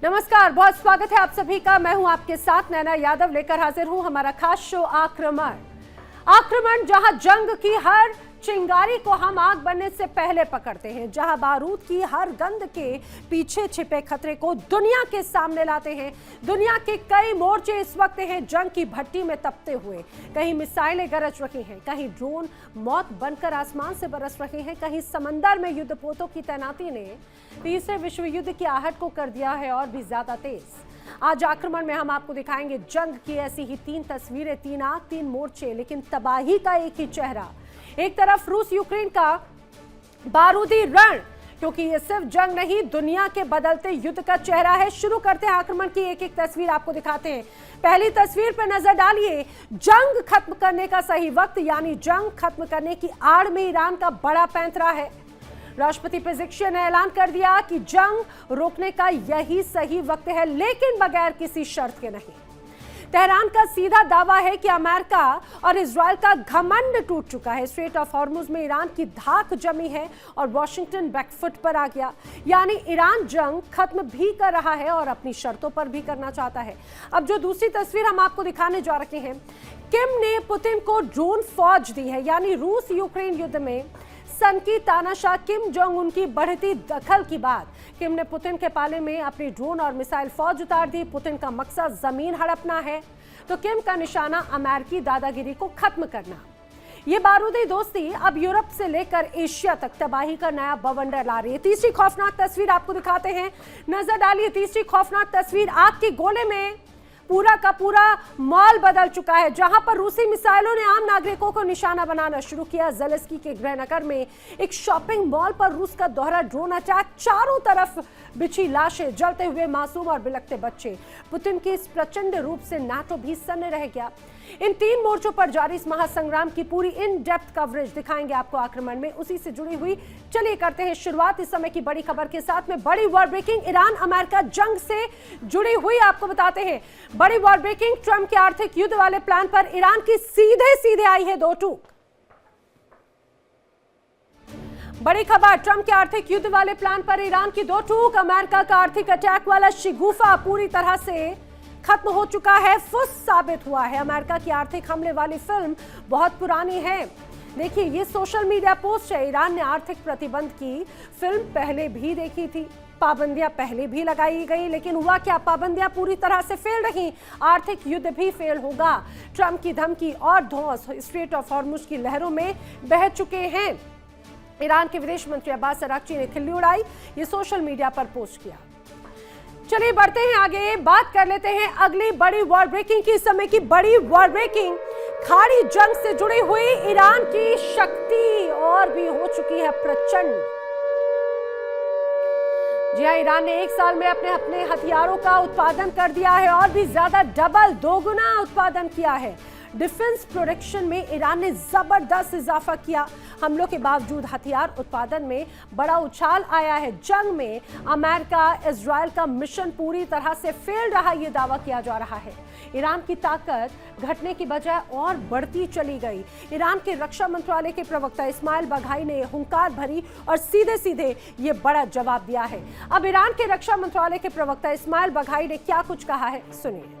नमस्कार, बहुत स्वागत है आप सभी का। मैं हूं आपके साथ नैना यादव, लेकर हाजिर हूं हमारा खास शो आक्रमण, जहां जंग की हर चिंगारी को हम आग बनने से पहले पकड़ते हैं, जहां बारूद की हर गंध के पीछे छिपे खतरे को दुनिया के सामने लाते हैं। दुनिया के कई मोर्चे इस वक्त हैं जंग की भट्टी में तपते हुए। कहीं मिसाइलें गरज रही हैं, कहीं ड्रोन मौत बनकर आसमान से बरस रहे हैं, कहीं समंदर में युद्धपोतों की तैनाती ने तीसरे विश्व युद्ध की आहट को कर दिया है और भी ज्यादा तेज। आज आक्रमण में हम आपको दिखाएंगे जंग की ऐसी ही 3 तस्वीरें, 3 आग, 3 मोर्चे, लेकिन तबाही का एक ही चेहरा। एक तरफ रूस यूक्रेन का बारूदी रण, क्योंकि ये सिर्फ जंग नहीं, दुनिया के बदलते युद्ध का चेहरा है। शुरू करते हैं आक्रमण की एक एक तस्वीर आपको दिखाते हैं। पहली तस्वीर पर नजर डालिए। जंग खत्म करने का सही वक्त, यानी जंग खत्म करने की आड़ में ईरान का बड़ा पैंतरा है। राष्ट्रपति पेज़ेश्कियान ने ऐलान कर दिया कि जंग रोकने का यही सही वक्त है, लेकिन बगैर किसी शर्त के नहीं। तेहरान का सीधा दावा है कि अमेरिका और इजराइल का घमंड टूट चुका है। स्ट्रेट ऑफ हॉर्मुज में ईरान की धाक जमी है और वॉशिंगटन बैकफुट पर आ गया, यानी ईरान जंग खत्म भी कर रहा है और अपनी शर्तों पर भी करना चाहता है। अब जो दूसरी तस्वीर हम आपको दिखाने जा रहे हैं, किम ने पुतिन को ड्रोन फौज दी है, यानी रूस यूक्रेन युद्ध में सन की तानाशाह किम जोंग उनकी बढ़ती दखल की बाद किम ने पुतिन के पाले में अपनी ड्रोन और मिसाइल फौज उतार दी। पुतिन का मकसद जमीन हड़पना है, तो किम का निशाना अमेरिकी दादागिरी को खत्म करना। ये बारूदी दोस्ती अब यूरोप से लेकर एशिया तक तबाही का नया बवंडर ला रही है। तीसरी खौफनाक तस्वीर आपको दिखाते हैं, नजर डालिए। तीसरी खौफनाक तस्वीर, आग के गोले में पूरा का पूरा मॉल बदल चुका है। जहां पर रूसी मिसाइलों ने आम नागरिकों को निशाना बनाना शुरू किया। ज़ेलेंस्की के गृहनगर में एक शॉपिंग मॉल पर रूस का दोहरा ड्रोन अटैक, चारों तरफ बिछी लाशें, जलते हुए मासूम और बिलखते बच्चे। पुतिन के इस प्रचंड रूप से नाटो भी सन्न रह गया। इन 3 मोर्चों पर जारी इस महासंग्राम की पूरी इन डेप्थ कवरेज दिखाएंगे आपको आक्रमण में, उसी से जुड़ी हुई। चलिए करते हैं शुरुआत इस समय की बड़ी खबर के साथ में। बड़ी वॉर ब्रेकिंग, ईरान अमेरिका जंग से जुड़ी हुई आपको बताते हैं। बड़ी वॉर ब्रेकिंग, ट्रंप के आर्थिक युद्ध वाले प्लान पर ईरान की सीधे सीधे आई है 2 टूक। बड़ी खबर, ट्रंप के आर्थिक युद्ध वाले प्लान पर ईरान की 2 टूक। अमेरिका का आर्थिक अटैक वाला शिगुफा पूरी तरह से खत्म हो चुका है, फुस साबित हुआ है। अमेरिका की आर्थिक हमले वाली फिल्म बहुत पुरानी है। देखिए, ये सोशल मीडिया पोस्ट है। ईरान ने आर्थिक प्रतिबंध की फिल्म पहले भी देखी थी, पाबंदियां पहले भी लगाई गई, लेकिन हुआ क्या, पाबंदियां पूरी तरह से फेल रही। आर्थिक युद्ध भी फेल होगा। ट्रंप की धमकी और धौंस स्ट्रेट ऑफ हॉर्मुज की लहरों में बह चुके हैं। ईरान के विदेश मंत्री अब्बास अराक्ची ने खिल्ली उड़ाई, ये सोशल मीडिया पर पोस्ट किया। चलिए बढ़ते हैं आगे, बात कर लेते हैं अगली बड़ी वॉर ब्रेकिंग की। समय की बड़ी वॉर ब्रेकिंग, खाड़ी जंग से जुड़ी हुई ईरान की शक्ति और भी हो चुकी है प्रचंड। जी हां, ईरान ने 1 साल में अपने हथियारों का उत्पादन कर दिया है और भी ज्यादा, डबल, दोगुना उत्पादन किया है। डिफेंस प्रोडक्शन में ईरान ने जबरदस्त इजाफा किया। हमलों के बावजूद हथियार उत्पादन में बड़ा उछाल आया है। जंग में अमेरिका इजराइल का मिशन पूरी तरह से फेल रहा, यह दावा किया जा रहा है। ईरान की ताकत घटने की बजाय और बढ़ती चली गई। ईरान के रक्षा मंत्रालय के प्रवक्ता इस्माइल बाघाई ने हुंकार भरी और सीधे सीधे ये बड़ा जवाब दिया है। अब ईरान के रक्षा मंत्रालय के प्रवक्ता इस्माइल बाघाई ने क्या कुछ कहा है, सुनिए।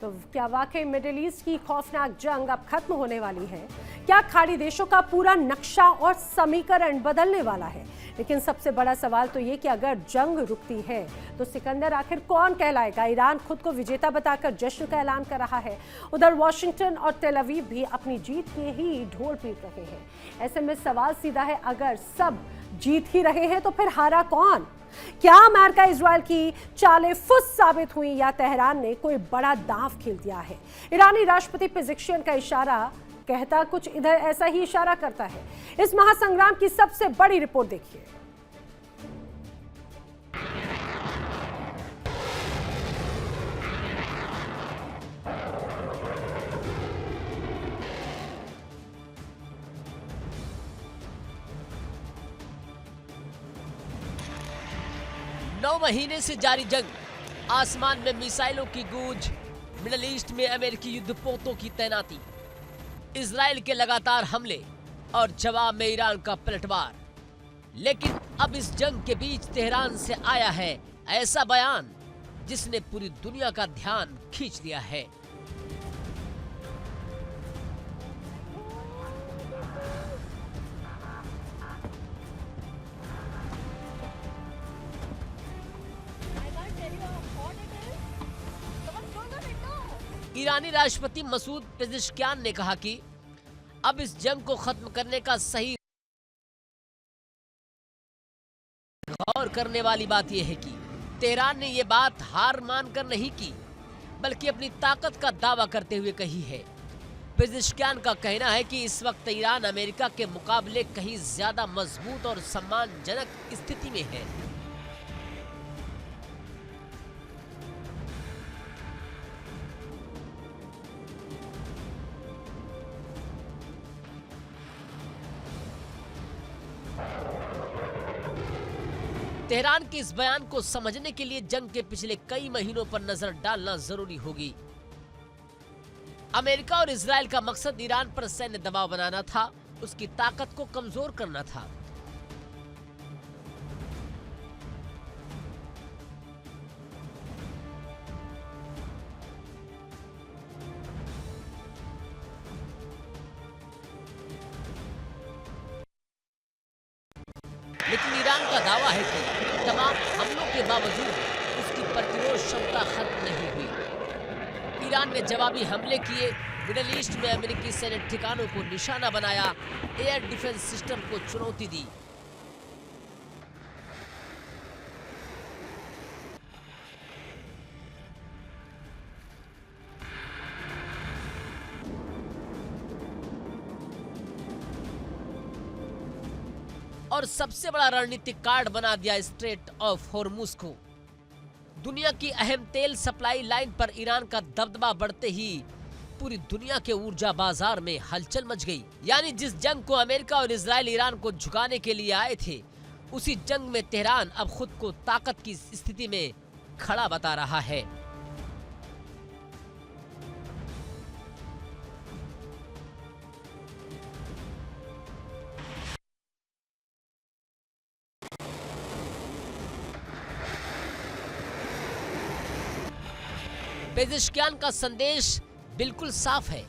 तो क्या वाकई मिडिल ईस्ट की खौफनाक जंग अब खत्म होने वाली है? क्या खाड़ी देशों का पूरा नक्शा और समीकरण बदलने वाला है? लेकिन सबसे बड़ा सवाल तो ये कि अगर जंग रुकती है तो सिकंदर आखिर कौन कहलाएगा? ईरान खुद को विजेता बताकर जश्न का ऐलान कर रहा है। उधर वॉशिंगटन और तेल अवीव भी अपनी जीत के ही ढोल पीट रहे हैं। ऐसे में सवाल सीधा है, अगर सब जीत ही रहे हैं तो फिर हारा कौन? क्या अमेरिका इजराइल की चालें फुस साबित हुई या तेहरान ने कोई बड़ा दांव खेल दिया है? ईरानी राष्ट्रपति पेजेश्कियान का इशारा कहता कुछ इधर ऐसा ही इशारा करता है। इस महासंग्राम की सबसे बड़ी रिपोर्ट देखिए। नौ महीने से जारी जंग, आसमान में मिसाइलों की गूंज, मिडिल ईस्ट में अमेरिकी युद्धपोतों की तैनाती, इजराइल के लगातार हमले और जवाब में ईरान का पलटवार। लेकिन अब इस जंग के बीच तेहरान से आया है ऐसा बयान जिसने पूरी दुनिया का ध्यान खींच लिया है। ईरानी राष्ट्रपति मसूद पेजेश्कियान ने कहा कि अब इस जंग को खत्म करने का सही गौर करने वाली बात यह है कि तेहरान ने यह बात हार मानकर नहीं की, बल्कि अपनी ताकत का दावा करते हुए कही है। पेजेश्कियान का कहना है कि इस वक्त ईरान अमेरिका के मुकाबले कहीं ज्यादा मजबूत और सम्मानजनक स्थिति में है। तेहरान के इस बयान को समझने के लिए जंग के पिछले कई महीनों पर नजर डालना जरूरी होगी। अमेरिका और इजराइल का मकसद ईरान पर सैन्य दबाव बनाना था, उसकी ताकत को कमजोर करना था। लेकिन ईरान का दावा है कि तमाम हमलों के बावजूद उसकी प्रतिरोध क्षमता खत्म नहीं हुई। ईरान ने जवाबी हमले किए, मिडिल ईस्ट में अमेरिकी सैन्य ठिकानों को निशाना बनाया, एयर डिफेंस सिस्टम को चुनौती दी। और सबसे बड़ा रणनीतिक कार्ड बना दिया स्ट्रेट ऑफ होर्मुज को। दुनिया की अहम तेल सप्लाई लाइन पर ईरान का दबदबा बढ़ते ही पूरी दुनिया के ऊर्जा बाजार में हलचल मच गई। यानी जिस जंग को अमेरिका और इजराइल ईरान को झुकाने के लिए आए थे, उसी जंग में तेहरान अब खुद को ताकत की स्थिति में खड़ा बता रहा है। पेजेश्कियान का संदेश बिल्कुल साफ है।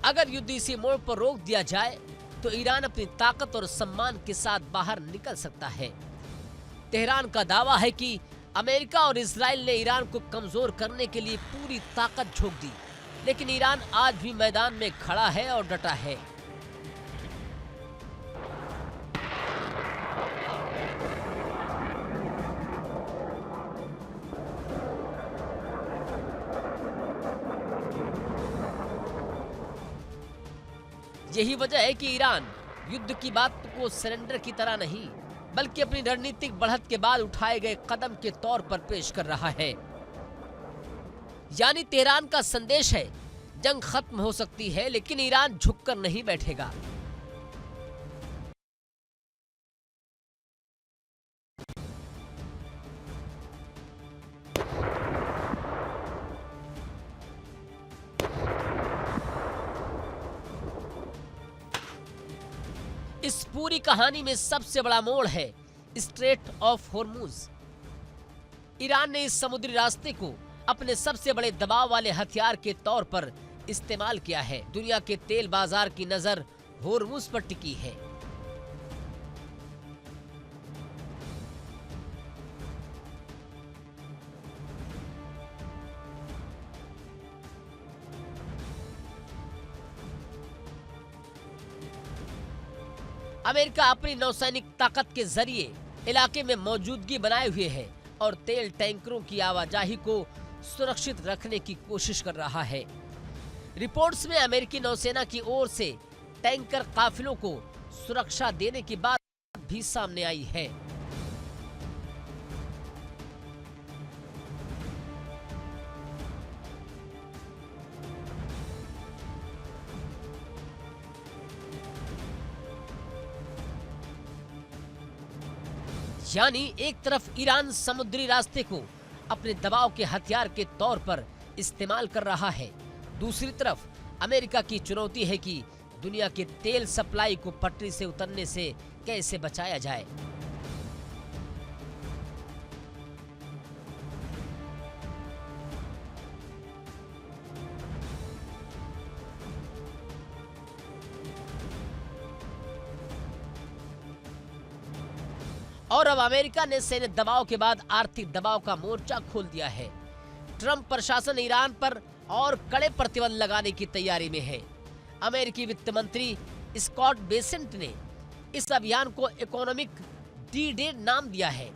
अगर युद्ध इसी मोड़ पर रोक दिया जाए तो ईरान अपनी ताकत और सम्मान के साथ बाहर निकल सकता है। तेहरान का दावा है कि अमेरिका और इजराइल ने ईरान को कमजोर करने के लिए पूरी ताकत झोंक दी, लेकिन ईरान आज भी मैदान में खड़ा है और डटा है। यही वजह है कि ईरान युद्ध की बात को सरेंडर की तरह नहीं, बल्कि अपनी रणनीतिक बढ़त के बाद उठाए गए कदम के तौर पर पेश कर रहा है। यानी तेहरान का संदेश है, जंग खत्म हो सकती है लेकिन ईरान झुककर नहीं बैठेगा। इस पूरी कहानी में सबसे बड़ा मोड़ है स्ट्रेट ऑफ होर्मुज। ईरान ने इस समुद्री रास्ते को अपने सबसे बड़े दबाव वाले हथियार के तौर पर इस्तेमाल किया है। दुनिया के तेल बाजार की नजर होर्मुज पर टिकी है। अमेरिका अपनी नौसैनिक ताकत के जरिए इलाके में मौजूदगी बनाए हुए है और तेल टैंकरों की आवाजाही को सुरक्षित रखने की कोशिश कर रहा है। रिपोर्ट्स में अमेरिकी नौसेना की ओर से टैंकर काफिलों को सुरक्षा देने की बात भी सामने आई है। यानी एक तरफ ईरान समुद्री रास्ते को अपने दबाव के हथियार के तौर पर इस्तेमाल कर रहा है, दूसरी तरफ अमेरिका की चुनौती है कि दुनिया के तेल सप्लाई को पटरी से उतरने से कैसे बचाया जाए। और अब अमेरिका ने सैन्य दबाव के बाद आर्थिक दबाव का मोर्चा खोल दिया है। ट्रंप प्रशासन ईरान पर और कड़े प्रतिबंध लगाने की तैयारी में है। अमेरिकी वित्त मंत्री स्कॉट बेसेंट ने इस अभियान को इकोनॉमिक डी-डे नाम दिया है।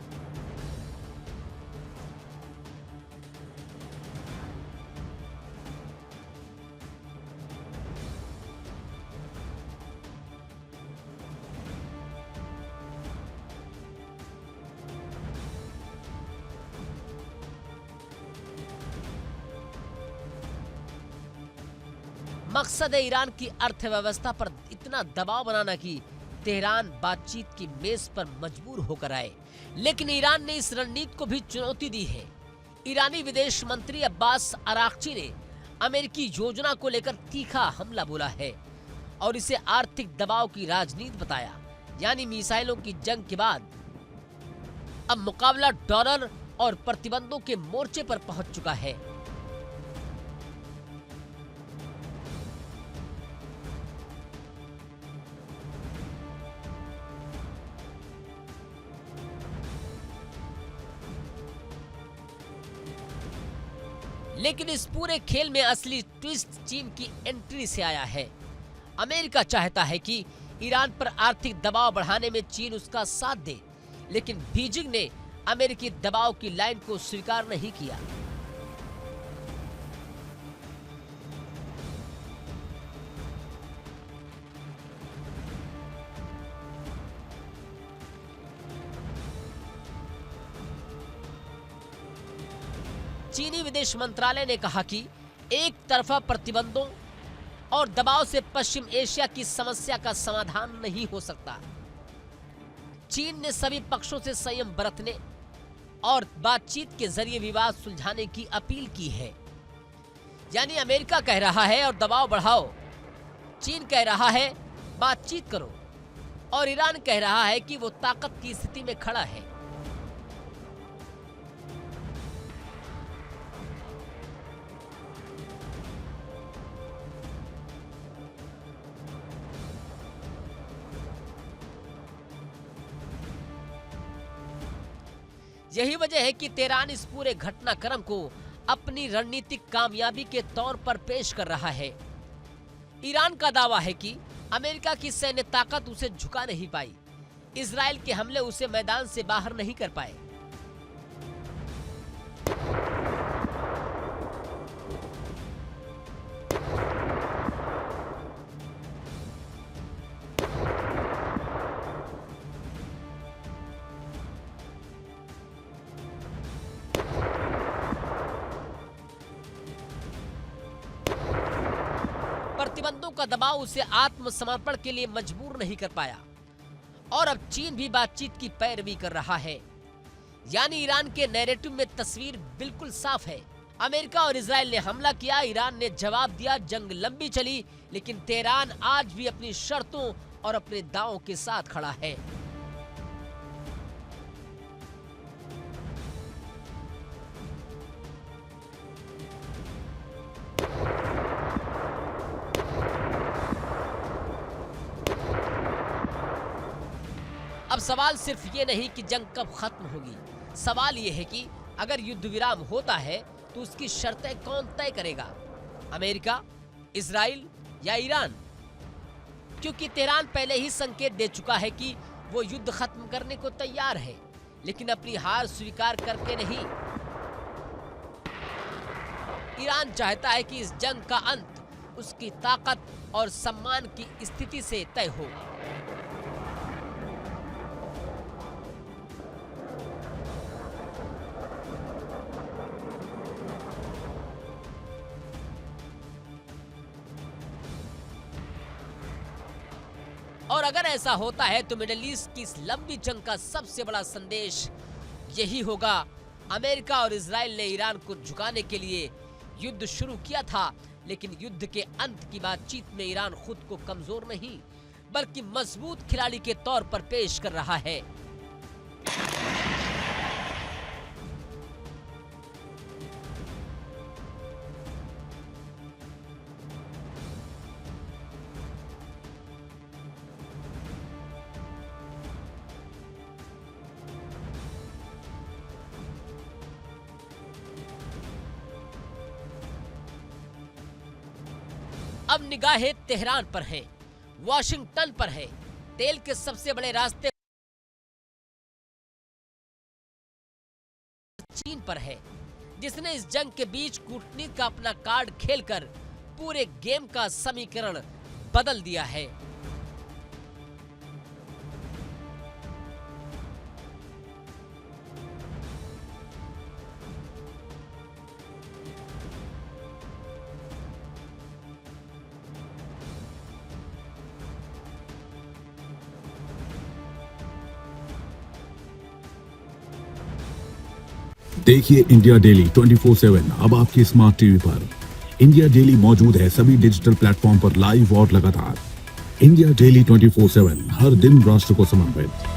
मकसद है ईरान की अर्थव्यवस्था पर इतना दबाव बनाना कि तेहरान बातचीत की मेज पर मजबूर होकर आए। लेकिन ईरान ने इस रणनीति को भी चुनौती दी है। ईरानी विदेश मंत्री अब्बास अराक्ची ने अमेरिकी योजना को लेकर तीखा हमला बोला है और इसे आर्थिक दबाव की राजनीति बताया। यानी मिसाइलों की जंग के बाद अब मुकाबला डॉलर और प्रतिबंधों के मोर्चे पर पहुंच चुका है। लेकिन इस पूरे खेल में असली ट्विस्ट चीन की एंट्री से आया है। अमेरिका चाहता है कि ईरान पर आर्थिक दबाव बढ़ाने में चीन उसका साथ दे, लेकिन बीजिंग ने अमेरिकी दबाव की लाइन को स्वीकार नहीं किया। चीनी विदेश मंत्रालय ने कहा कि एक तरफा प्रतिबंधों और दबाव से पश्चिम एशिया की समस्या का समाधान नहीं हो सकता। चीन ने सभी पक्षों से संयम बरतने और बातचीत के जरिए विवाद सुलझाने की अपील की है। यानी अमेरिका कह रहा है और दबाव बढ़ाओ, चीन कह रहा है बातचीत करो और ईरान कह रहा है कि वो ताकत की स्थिति में खड़ा है। यही वजह है कि तेहरान इस पूरे घटनाक्रम को अपनी रणनीतिक कामयाबी के तौर पर पेश कर रहा है। ईरान का दावा है कि अमेरिका की सैन्य ताकत उसे झुका नहीं पाई, इजराइल के हमले उसे मैदान से बाहर नहीं कर पाए। प्रतिबंधों का दबाव उसे आत्मसमर्पण के लिए मजबूर नहीं कर पाया और अब चीन भी बातचीत की पैरवी कर रहा है। यानी ईरान के नैरेटिव में तस्वीर बिल्कुल साफ है। अमेरिका और इजराइल ने हमला किया, ईरान ने जवाब दिया, जंग लंबी चली, लेकिन तेहरान आज भी अपनी शर्तों और अपने दावों के साथ खड़ा है। अब सवाल सिर्फ ये नहीं कि जंग कब खत्म होगी, सवाल ये है कि अगर युद्ध विराम होता है तो उसकी शर्तें कौन तय करेगा, अमेरिका, इजराइल या ईरान? क्योंकि तेहरान पहले ही संकेत दे चुका है कि वो युद्ध खत्म करने को तैयार है, लेकिन अपनी हार स्वीकार करके नहीं। ईरान चाहता है कि इस जंग का अंत उसकी ताकत और सम्मान की स्थिति से तय हो। और अगर ऐसा होता है तो मिडिल ईस्ट की इस लंबी जंग का सबसे बड़ा संदेश यही होगा, अमेरिका और इजराइल ने ईरान को झुकाने के लिए युद्ध शुरू किया था, लेकिन युद्ध के अंत की बातचीत में ईरान खुद को कमजोर नहीं बल्कि मजबूत खिलाड़ी के तौर पर पेश कर रहा है। अब निगाहें तेहरान पर हैं, वॉशिंगटन पर है, तेल के सबसे बड़े रास्ते चीन पर है, जिसने इस जंग के बीच कूटनीति का अपना कार्ड खेलकर पूरे गेम का समीकरण बदल दिया है। देखिए इंडिया डेली 24/7 अब आपके स्मार्ट टीवी पर। इंडिया डेली मौजूद है सभी डिजिटल प्लेटफॉर्म पर लाइव और लगातार। इंडिया डेली 24/7 हर दिन राष्ट्र को समर्पित।